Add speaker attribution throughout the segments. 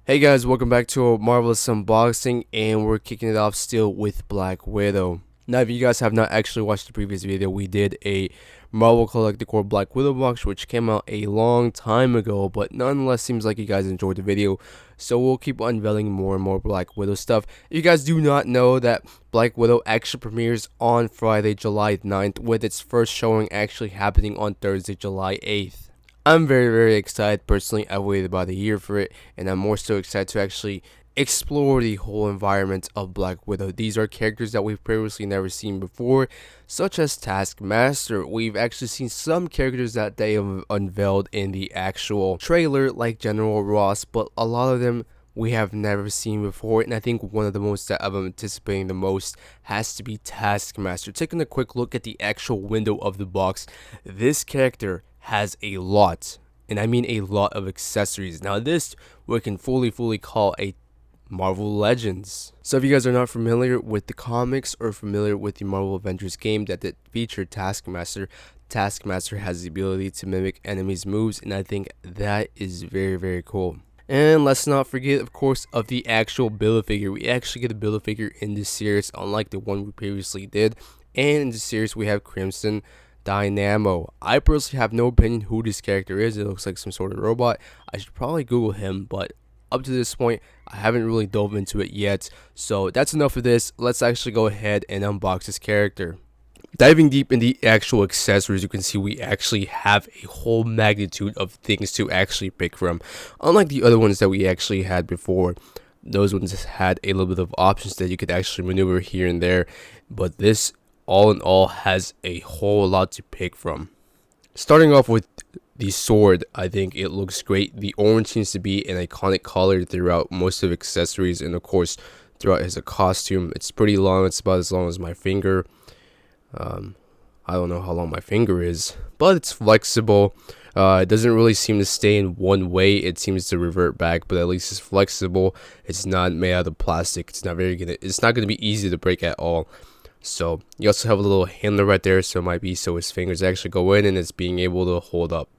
Speaker 1: Hey guys, welcome back to a Marvelous Unboxing, and we're kicking it off still with Black Widow. Now, if you guys have not actually watched the previous video, we did a Marvel Collector Black Widow box, which came out a long time ago, but nonetheless seems like you guys enjoyed the video, so we'll keep unveiling more and more Black Widow stuff. If you guys do not know that Black Widow actually premieres on Friday, July 9th, with its first showing actually happening on Thursday, July 8th. I'm very excited. Personally, I've waited about a year for it, and I'm more so excited to actually explore the whole environment of Black Widow. These are characters that we've previously never seen before, such as TaskMaster. We've actually seen some characters that they have unveiled in the actual trailer, like General Ross, but a lot of them we have never seen before, and I think one of the most that I'm anticipating the most has to be Taskmaster. Taking a quick look at the actual window of the box, this character has a lot, and I mean a lot of accessories. Now this we can fully call a Marvel Legends. So if you guys are not familiar with the comics or familiar with the Marvel Avengers game that did feature Taskmaster, Taskmaster has the ability to mimic enemies' moves, and I think that is very cool. And let's not forget, of course, of the actual Build-A-Figure. We actually get a Build-A-Figure in this series, unlike the one we previously did. And in this series, we have Crimson Dynamo. I personally have no opinion who this character is. It looks like some sort of robot. I should probably Google him, but up to this point, I haven't really dove into it yet. So that's enough of this. Let's actually go ahead and unbox this character. Diving deep in the actual accessories, you can see we actually have a whole magnitude of things to actually pick from. Unlike the other ones that we actually had before, those ones had a little bit of options that you could actually maneuver here and there, but this all in all has a whole lot to pick from. Starting off with the sword, I think it looks great. The orange seems to be an iconic color throughout most of accessories, and of course throughout his costume. It's pretty long. It's about as long as my finger. I don't know how long my finger is, but it's flexible. It doesn't really seem to stay in one way. It seems to revert back, but at least it's flexible. It's not made out of plastic. It's not gonna be easy to break at all. So you also have a little handle right there, so it might be so his fingers actually go in and it's being able to hold up.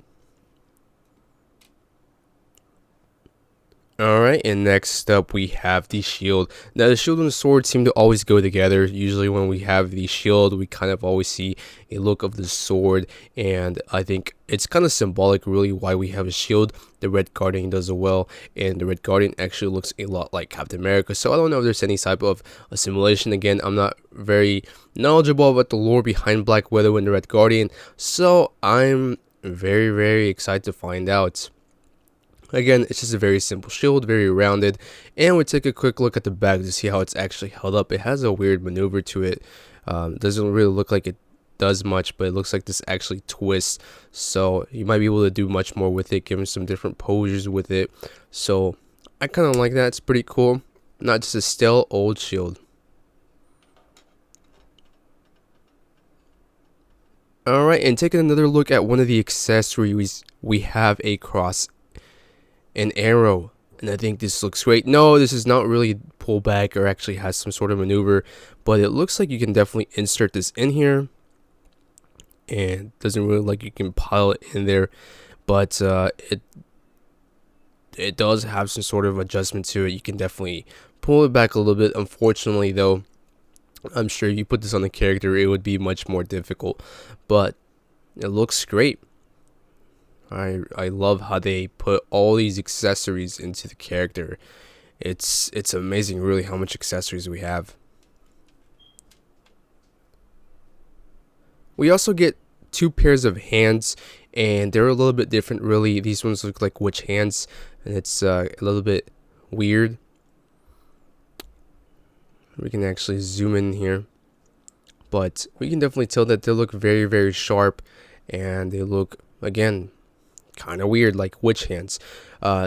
Speaker 1: Alright, and next up we have the shield. Now the shield and the sword seem to always go together. Usually when we have the shield, we kind of always see a look of the sword, and I think it's kind of symbolic really why we have a shield. The Red Guardian does as well, and the Red Guardian actually looks a lot like Captain America, so I don't know if there's any type of assimilation. Again, I'm not very knowledgeable about the lore behind Black Widow and the Red Guardian, so I'm very excited to find out. Again, it's just a very simple shield, very rounded, and we take a quick look at the back to see how it's actually held up. It has a weird maneuver to it. Doesn't really look like it does much, but it looks like this actually twists, so you might be able to do much more with it, given some different poses with it. So I kind of like that. It's pretty cool. Not just a stale old shield. Alright, and taking another look at one of the accessories, we have a cross, an arrow, and I think this looks great. No, this is not really pull back or actually has some sort of maneuver, but it looks like you can definitely insert this in here, and it doesn't really like you can pile it in there, but it does have some sort of adjustment to it. You can definitely pull it back a little bit. Unfortunately though, I'm sure if you put this on the character it would be much more difficult, but it looks great. I love how they put all these accessories into the character. It's amazing really how much accessories we have. We also get two pairs of hands, and they're a little bit different really. These ones look like witch hands, and it's a little bit weird. We can actually zoom in here, but we can definitely tell that they look very sharp, and they look, again, kind of weird like witch hands.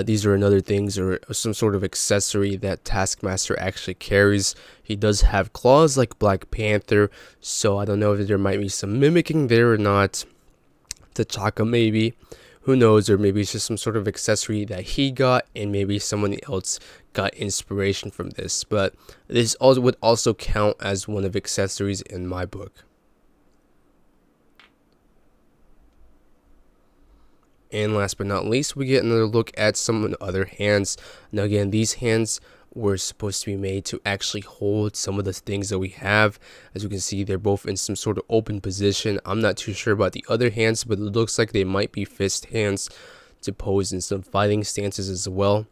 Speaker 1: These are another things or some sort of accessory that Taskmaster actually carries. He does have claws like Black Panther, so I don't know if there might be some mimicking there or not. T'Chaka maybe, who knows, or maybe it's just some sort of accessory that he got and maybe someone else got inspiration from this, but this also would also count as one of accessories in my book. And last but not least, we get another look at some other hands. Now again, these hands were supposed to be made to actually hold some of the things that we have. As you can see, they're both in some sort of open position. I'm not too sure about the other hands, but it looks like they might be fist hands to pose in some fighting stances as well.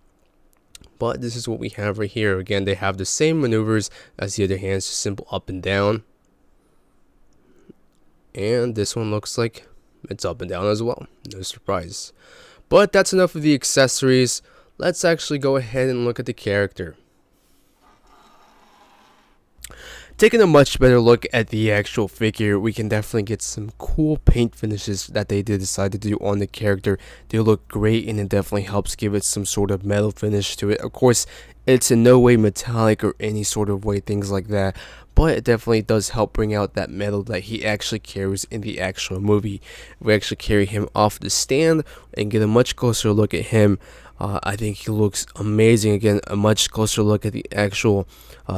Speaker 1: But this is what we have right here. Again, they have the same maneuvers as the other hands, just simple up and down. And this one looks like it's up and down as well. No surprise. But that's enough of the accessories. Let's actually go ahead and look at the character. Taking a much better look at the actual figure, we can definitely get some cool paint finishes that they did decide to do on the character. They look great, and it definitely helps give it some sort of metal finish to it. Of course, it's in no way metallic or any sort of way, things like that, but it definitely does help bring out that metal that he actually carries in the actual movie. We actually carry him off the stand and get a much closer look at him. I think he looks amazing. Again, a much closer look at the actual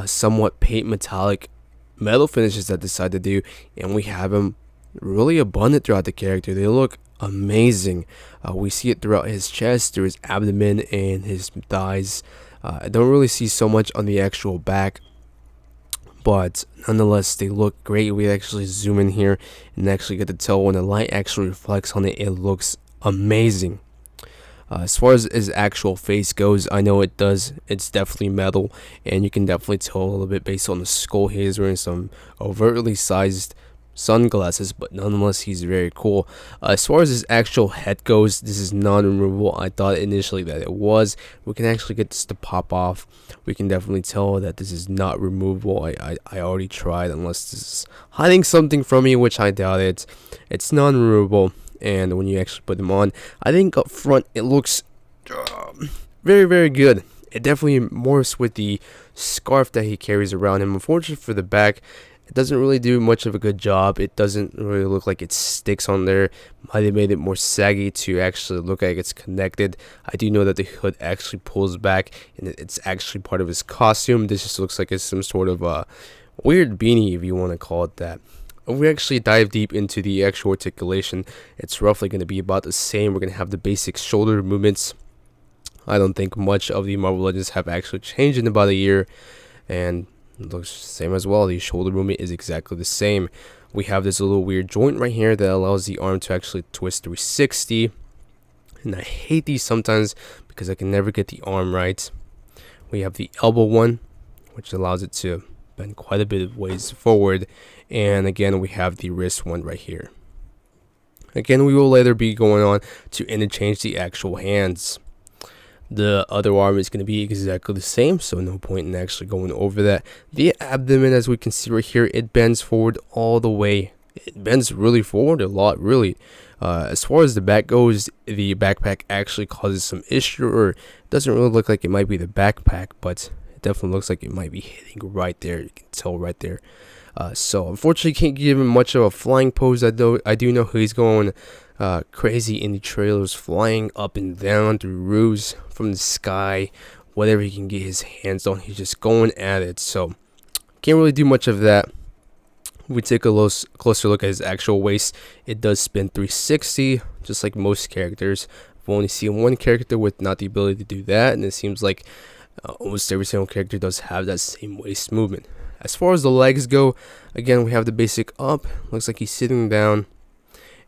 Speaker 1: somewhat paint metallic metal finishes that they decide to do, and we have him really abundant throughout the character. They look amazing. We see it throughout his chest, through his abdomen, and his thighs. I don't really see so much on the actual back, but nonetheless they look great. We actually zoom in here and actually get to tell when the light actually reflects on it, it looks amazing. As far as his actual face goes, I know it's definitely metal, and you can definitely tell a little bit based on the skull. He is wearing some overtly sized sunglasses, but nonetheless he's very cool. As far as his actual head goes, this is non-removable. I thought initially that it was. We can actually get this to pop off. We can definitely tell that this is not removable. I already tried, unless this is hiding something from me, which I doubt it. It's non-removable. And when you actually put them on, I think up front it looks very, very good. It definitely morphs with the scarf that he carries around him. Unfortunately for the back, it doesn't really do much of a good job. It doesn't really look like it sticks on there. Might have made it more saggy to actually look like it's connected. I do know that the hood actually pulls back, and it's actually part of his costume. This just looks like it's some sort of a weird beanie, if you want to call it that. If we actually dive deep into the actual articulation, it's roughly going to be about the same. We're going to have the basic shoulder movements. I don't think much of the Marvel Legends have actually changed in about a year, and it looks the same as well. The shoulder movement is exactly the same. We have this little weird joint right here that allows the arm to actually twist 360, and I hate these sometimes because I can never get the arm right. We have the elbow one, which allows it to bend quite a bit of ways forward, and again we have the wrist one right here. Again, we will later be going on to interchange the actual hands. The other arm is going to be exactly the same, so no point in actually going over that. The abdomen, as we can see right here, it bends forward all the way. It bends really forward a lot, really. As far as the back goes, the backpack actually causes some issue, or it doesn't really look like it might be the backpack, but it definitely looks like it might be hitting right there. You can tell right there. So unfortunately can't give him much of a flying pose. I do know he's going crazy in the trailers, flying up and down through roofs, from the sky, whatever he can get his hands on, he's just going at it. So can't really do much of that. We take a closer look at his actual waist. It does spin 360, just like most characters. I've only seen one character with not the ability to do that, and it seems like almost every single character does have that same waist movement. As far as the legs go, again we have the basic up. Looks like he's sitting down.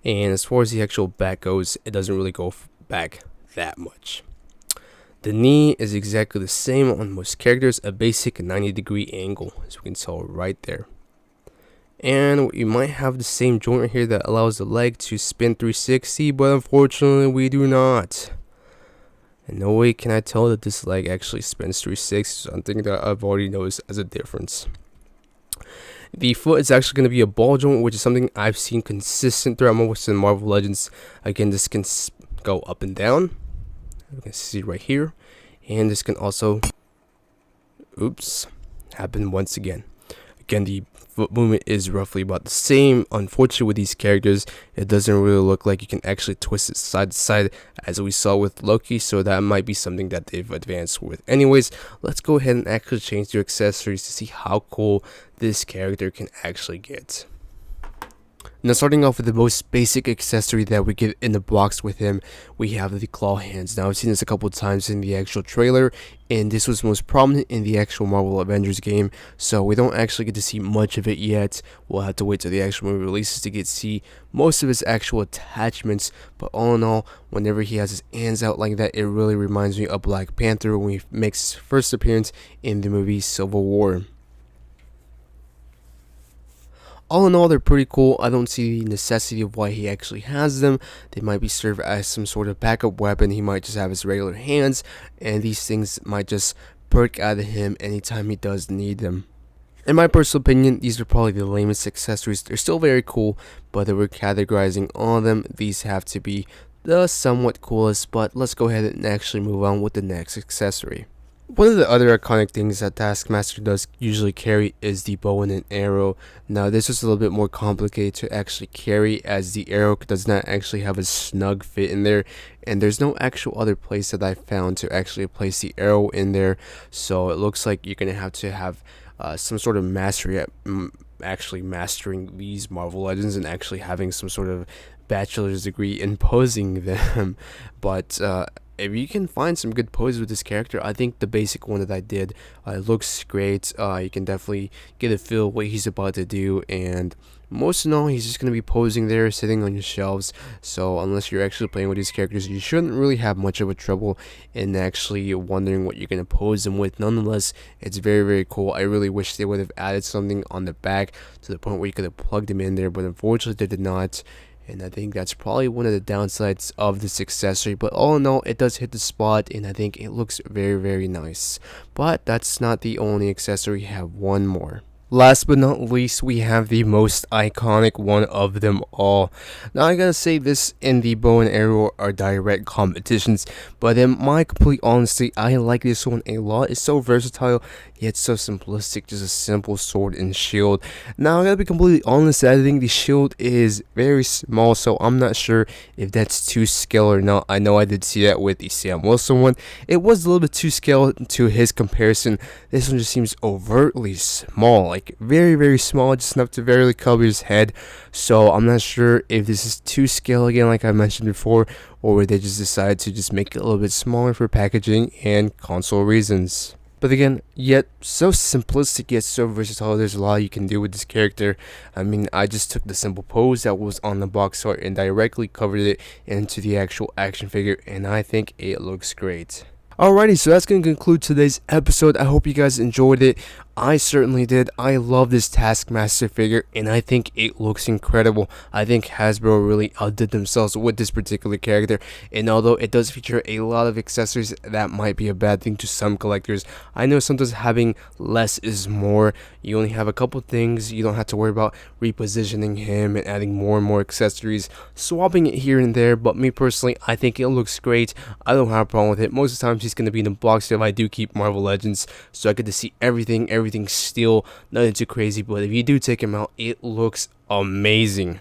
Speaker 1: And as far as the actual back goes, it doesn't really go back that much. The knee is exactly the same on most characters, a basic 90-degree angle, as we can tell right there. And you might have the same joint right here that allows the leg to spin 360, but unfortunately we do not. In no way can I tell that this leg actually spins 360, something that I've already noticed as a difference. The foot is actually going to be a ball joint, which is something I've seen consistent throughout most of the Marvel Legends. Again, this can go up and down. You can see right here. And this can also, happen once again. Again, the foot movement is roughly about the same. Unfortunately, with these characters, it doesn't really look like you can actually twist it side to side as we saw with Loki, so that might be something that they've advanced with. Anyways, let's go ahead and actually change their accessories to see how cool this character can actually get. Now, starting off with the most basic accessory that we get in the box with him, we have the claw hands. Now, I've seen this a couple of times in the actual trailer, and this was most prominent in the actual Marvel Avengers game, so we don't actually get to see much of it yet. We'll have to wait till the actual movie releases to get to see most of his actual attachments, but all in all, whenever he has his hands out like that, it really reminds me of Black Panther when he makes his first appearance in the movie Civil War. All in all, they're pretty cool. I don't see the necessity of why he actually has them. They might be served as some sort of backup weapon. He might just have his regular hands, and these things might just perk out of him anytime he does need them. In my personal opinion, these are probably the lamest accessories. They're still very cool, but if we're categorizing all of them, these have to be the somewhat coolest. But let's go ahead and actually move on with the next accessory. One of the other iconic things that TaskMaster does usually carry is the bow and an arrow. Now, this is a little bit more complicated to actually carry, as the arrow does not actually have a snug fit in there, and there's no actual other place that I found to actually place the arrow in there. So it looks like you're going to have some sort of mastery at actually mastering these Marvel Legends and actually having some sort of bachelor's degree in posing them. But if you can find some good poses with this character, I think the basic one that I did looks great. You can definitely get a feel of what he's about to do, and most of all, he's just going to be posing there, sitting on your shelves. So unless you're actually playing with these characters, you shouldn't really have much of a trouble in actually wondering what you're going to pose them with. Nonetheless, it's very, very cool. I really wish they would have added something on the back to the point where you could have plugged them in there, but unfortunately they did not. And I think that's probably one of the downsides of this accessory. But all in all, it does hit the spot, and I think it looks very, very nice. But that's not the only accessory. We have one more. Last but not least, we have the most iconic one of them all. Now, I gotta say, this and the bow and arrow are direct competitions, but in my complete honesty, I like this one a lot. It's so versatile, yet so simplistic, just a simple sword and shield. Now, I gotta be completely honest, I think the shield is very small, so I'm not sure if that's to scale or not. I know I did see that with the Sam Wilson one. It was a little bit too scale to his comparison. This one just seems overtly small, like very, very small, just enough to barely cover his head. So I'm not sure if this is to scale again, like I mentioned before, or they just decided to just make it a little bit smaller for packaging and console reasons. But again, yet so simplistic, yet so versatile. There's a lot you can do with this character. I mean, I just took the simple pose that was on the box art and directly covered it into the actual action figure, and I think it looks great. Alrighty, so that's going to conclude today's episode. I hope you guys enjoyed it. I certainly did. I love this TaskMaster figure, and I think it looks incredible. I think Hasbro really outdid themselves with this particular character, and although it does feature a lot of accessories, that might be a bad thing to some collectors. I know sometimes having less is more. You only have a couple things. You don't have to worry about repositioning him and adding more and more accessories, swapping it here and there. But me personally, I think it looks great. I don't have a problem with it. Most of the times he's going to be in the box if I do keep Marvel Legends, so I get to see everything still, nothing too crazy. But if you do take him out, it looks amazing.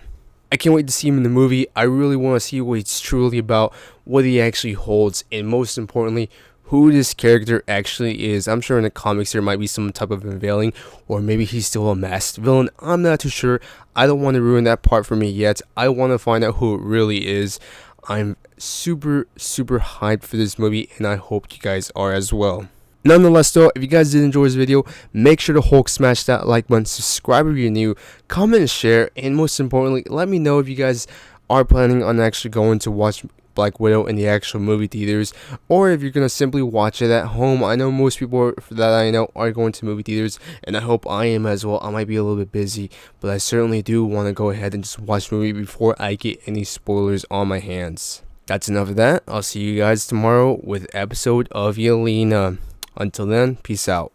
Speaker 1: I can't wait to see him in the movie. I really want to see what he's truly about, what he actually holds, and most importantly, who this character actually is. I'm sure in the comics there might be some type of unveiling, or maybe he's still a masked villain. I'm not too sure. I don't want to ruin that part for me yet. I want to find out who it really is. I'm super hyped for this movie, and I hope you guys are as well. Nonetheless though, if you guys did enjoy this video, make sure to Hulk smash that like button, subscribe if you're new, comment and share, and most importantly, let me know if you guys are planning on actually going to watch Black Widow in the actual movie theaters, or if you're going to simply watch it at home. I know most people that I know are going to movie theaters, and I hope I am as well. I might be a little bit busy, but I certainly do want to go ahead and just watch the movie before I get any spoilers on my hands. That's enough of that. I'll see you guys tomorrow with episode of Yelena. Until then, peace out.